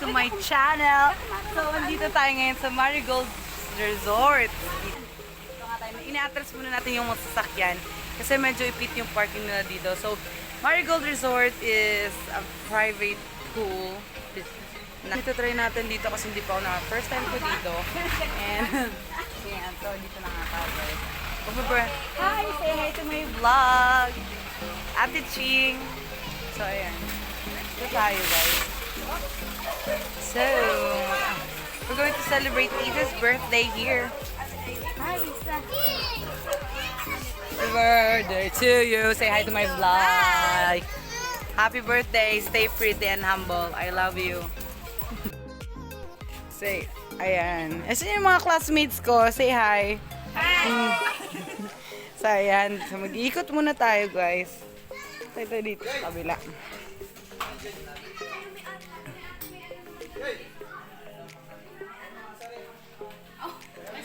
to my channel. So, andito tayo ngayon sa Marigold Resort. Dito nga tayo. Ina-atras muna natin yung mga sasakyan kasi medyo ipit yung parking nila dito. So, Marigold Resort is a private pool. Dito try natin dito kasi hindi pa ako na first time ko dito. And, yeah, so dito na nga tayo guys. Hi! Say hi to my vlog! Ate Ching! So, ayan. Ito tayo guys. So, we're going to celebrate Isa's birthday here. Hi, Isa! Happy birthday to you! Say hi to my vlog! Happy birthday! Stay pretty and humble. I love you. Say, ayan. Asan yung mga classmates ko? Say hi. Hi! So, ayan. So, mag-iikot muna tayo, guys. Tayo dito sa kabila.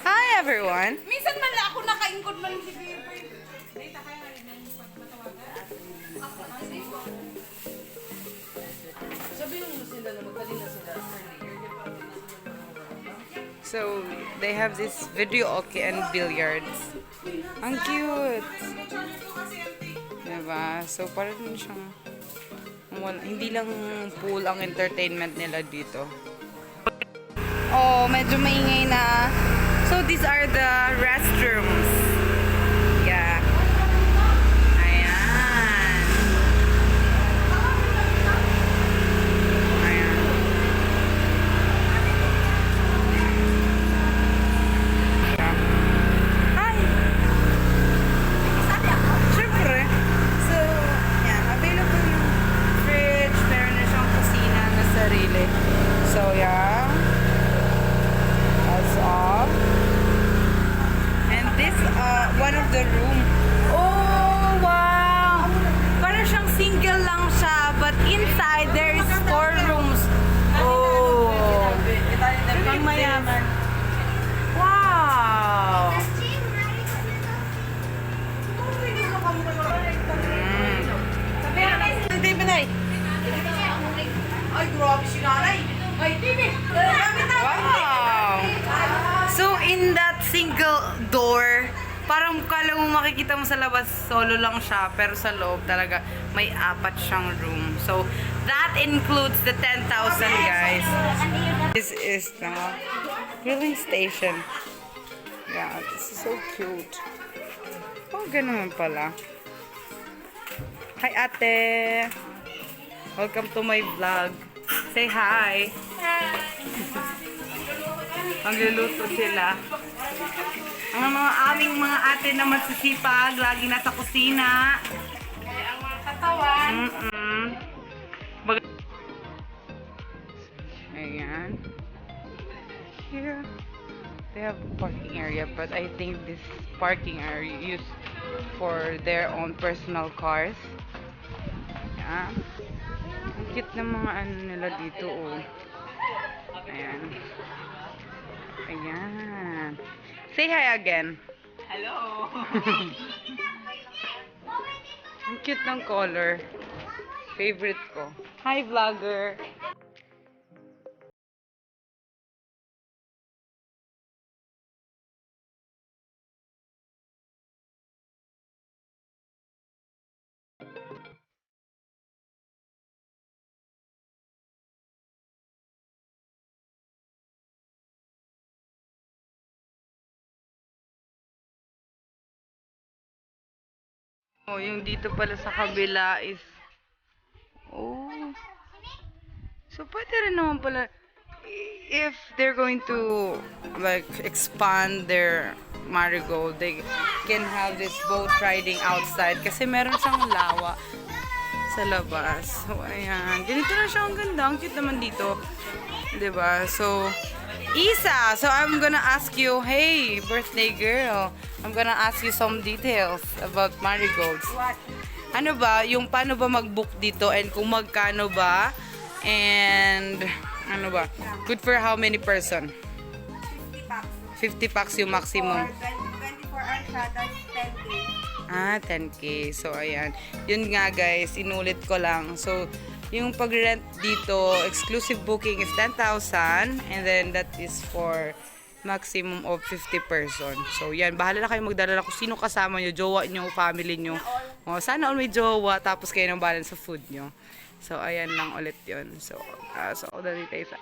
Hi, everyone! Minsan man lang ako nakaingkod man si Bibi. Sabihin mo sila na magkalina sila. So, they have this videoke and billiards. Ang cute! Diba? So, parang siyang... hindi lang pool ang entertainment nila dito. Oh, medyo maingay na. So, these are the restrooms. Yeah. Ayan. Ayan. Yeah. Hi! Siyempre. So, yan. Available yung fridge. Meron na siyang kusina na sarili. So, yeah. That's all. And this, one of the room. Oh, wow! Parang siyang single lang siya, but inside there is 4 rooms. Oh! Pang mayaman. Wow! Ay, grabe si nanay. Ay, Bibi. Wow! So, in that single door, parang kala mo makikita mo sa labas, solo lang siya, pero sa loob talaga may 4 siyang room. So, that includes the 10,000, guys. This is the grilling station. Yeah, this is so cute. Oh, ganun pala. Hi, ate! Welcome to my vlog. Say hi! Magluluto sila. Ang mga aming mga ate na masisipag, lagi nasa kusina. Ang mga katawan. Ayan. Here, they have parking area, but I think this parking area used for their own personal cars. Ayan. Ang cute ng mga ano nila dito, oh. Ayan. Ayan. Say hi again. Hello. Ang cute ng color. Favorite ko. Hi, vlogger. Oh, yung dito pala sa kabila is... Oh. So, pwede rin naman pala... If they're going to, like, expand their Marigold, they can have this boat riding outside. Kasi meron siyang lawa sa labas. So, ayan. Ganito na siya. Ang ganda. Ang cute naman dito. 'Di ba? So, Isa, so I'm gonna ask you, hey, birthday girl, I'm gonna ask you some details about Marigolds. What? Ano ba, yung paano ba mag-book dito and kung magkano ba and ano ba, good for how many person? 50 packs. 50 packs yung maximum. For 24 hours siya, that's 10K. 10K. So, ayan. Yun nga, guys. Inulit ko lang. So, Yung pag-rent dito, exclusive booking is 10,000 and then that is for maximum of 50 person. So yan, bahala na kayo magdala kung sino kasama nyo, jowa nyo, family nyo. O, sana all may jowa, tapos kayo nang bahala sa food nyo. So ayan lang ulit yun. So dali tayo sa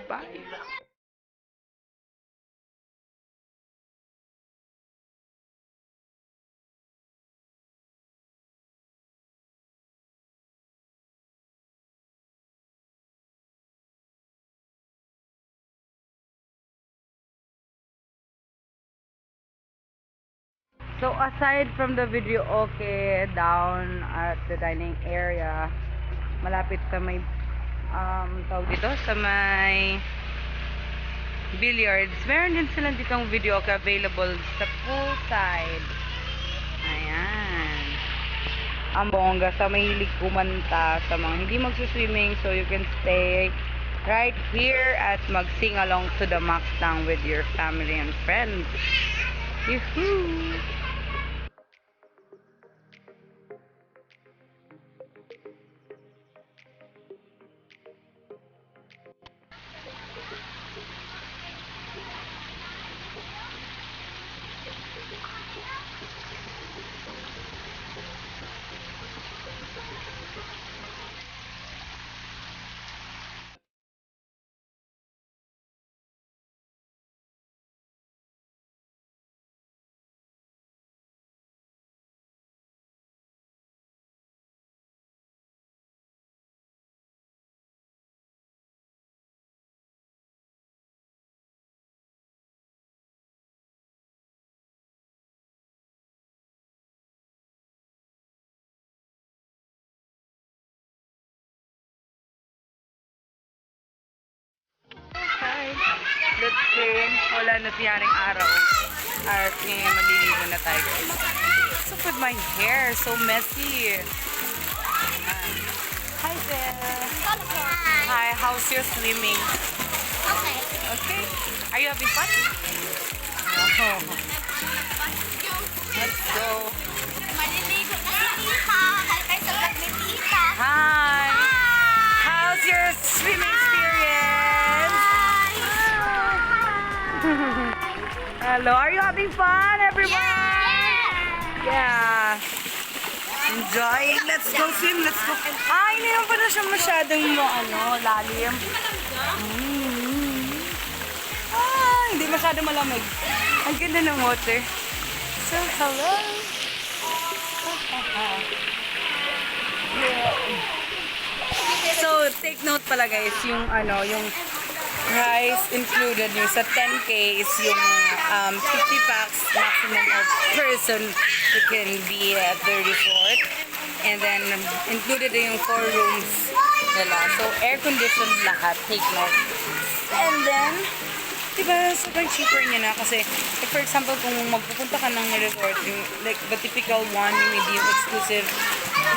bye. So aside from the videoke down at the dining area, malapit sa may tawag dito, sa may Billiards, meron din silang ditong videoke available sa poolside. Ayan. Ang bongga sa mahilig kumanta, sa mga hindi magsuswimming, so you can stay right here at mag-sing along to the max lang with your family and friends. Yoo-hoo! Hi! Let's play. Wala na siyaring araw. At ngayon maliligo na tayo. What's up with my hair? So messy. Hi there. Hi, how's your swimming? Okay. Okay. Are you having fun? Oh. Let's go. Maliligo na si Tita. Halkay sa vlog ni Tita. Hi! How's your swimming experience? Hello, are you having fun, everyone? Yeah. Enjoying. Let's go swim. Let's go. Ay, hindi naman pala siya masyadong lalim. Ah, hindi masyadong malamig. Ang ganda ng water. So, hello. So, take note pala guys, yung price included yung sa 10K is yung 50 packs maximum of person who can be at the resort. And then included yung 4 rooms nila. So, air-conditioned lahat, take note. And then, diba, sobrang cheaper niya na kasi, like for example, kung magpupunta ka ng resort, yung, like the typical one, yung hindi yung exclusive,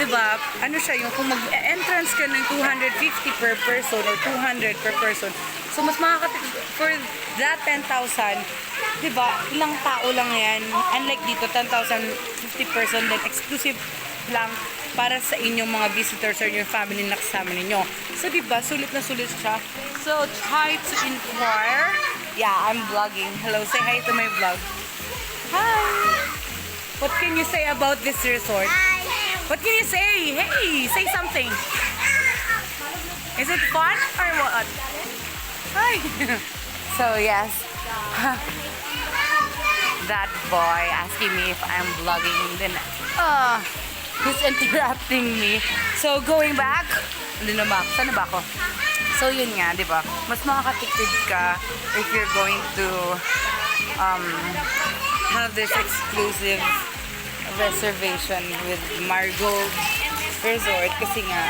diba, ano siya, yung kung mag-entrance ka ng 250 per person or 200 per person, so mas makakatipid for that 10,000, diba, ilang tao lang yan, unlike dito, 10,000, 50 person, then exclusive lang para sa inyong mga visitors or your family na kasama ninyo. So, diba, sulit na sulit siya. So, try to inquire. Yeah, I'm vlogging. Hello, say hi to my vlog. Hi! What can you say about this resort? What can you say? Hey, say something. Is it fun or what? Hi! So, yes. That boy asking me if I'm vlogging. Then, he's interrupting me. So, going back. Saan na ba ako? So, yun nga, di ba? Mas makakatipid ka if you're going to have this exclusive reservation with Marigold Resort. Kasi nga,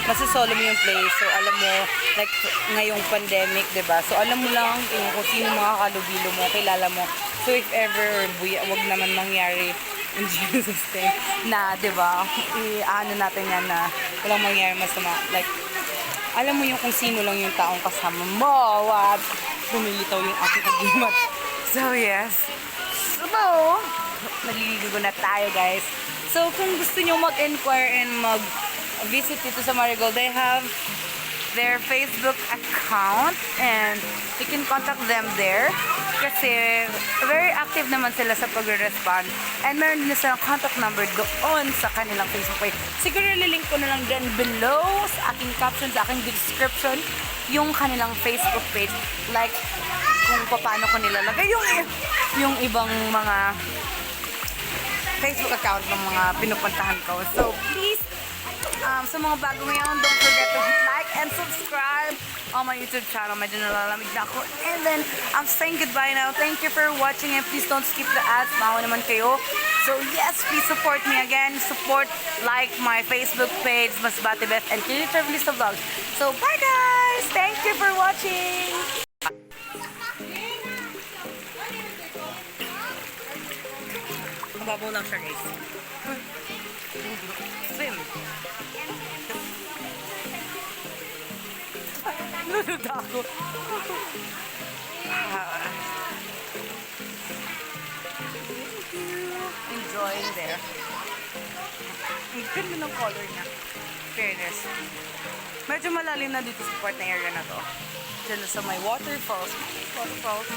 masasolo mo yung place. So, alam mo, like, ngayong pandemic, di ba? So, alam mo lang kung sino mga kalubilo mo, kilala mo. So, if ever, wag naman mangyari in Jesus' name, na, di ba, ano natin yan na walang mangyari masama. Like, alam mo yung kung sino lang yung taong kasama mo. What? Bumilitaw yung aking agimat. So, yes. So, naliligo na tayo, guys. So, kung gusto nyo mag-inquire and visit dito sa Marigold, they have their Facebook account and you can contact them there kasi very active naman sila sa pagre-respond and meron din silang contact number doon sa kanilang Facebook page. Siguro lilink ko na lang din below sa aking caption, sa aking description yung kanilang Facebook page, like kung paano ko nilalagay yung ibang mga Facebook account ng mga pinupuntahan ko. So please, sa mga bago ngayon, don't forget to hit like and subscribe on my YouTube channel. Medyo nalalamig na ako. And then, I'm saying goodbye now. Thank you for watching and please don't skip the ads. Mawa naman kayo. So yes, please support me again. Support, like my Facebook page, Masbate and Keillitravelista vlog. So bye guys! Thank you for watching! Mababaw lang siya guys. Swim. Lulod ako. Enjoying there. Ang ganda ng color niya. Fairness. Medyo malalim na dito sa part na area na to. Diyan sa may waterfalls. Waterfalls.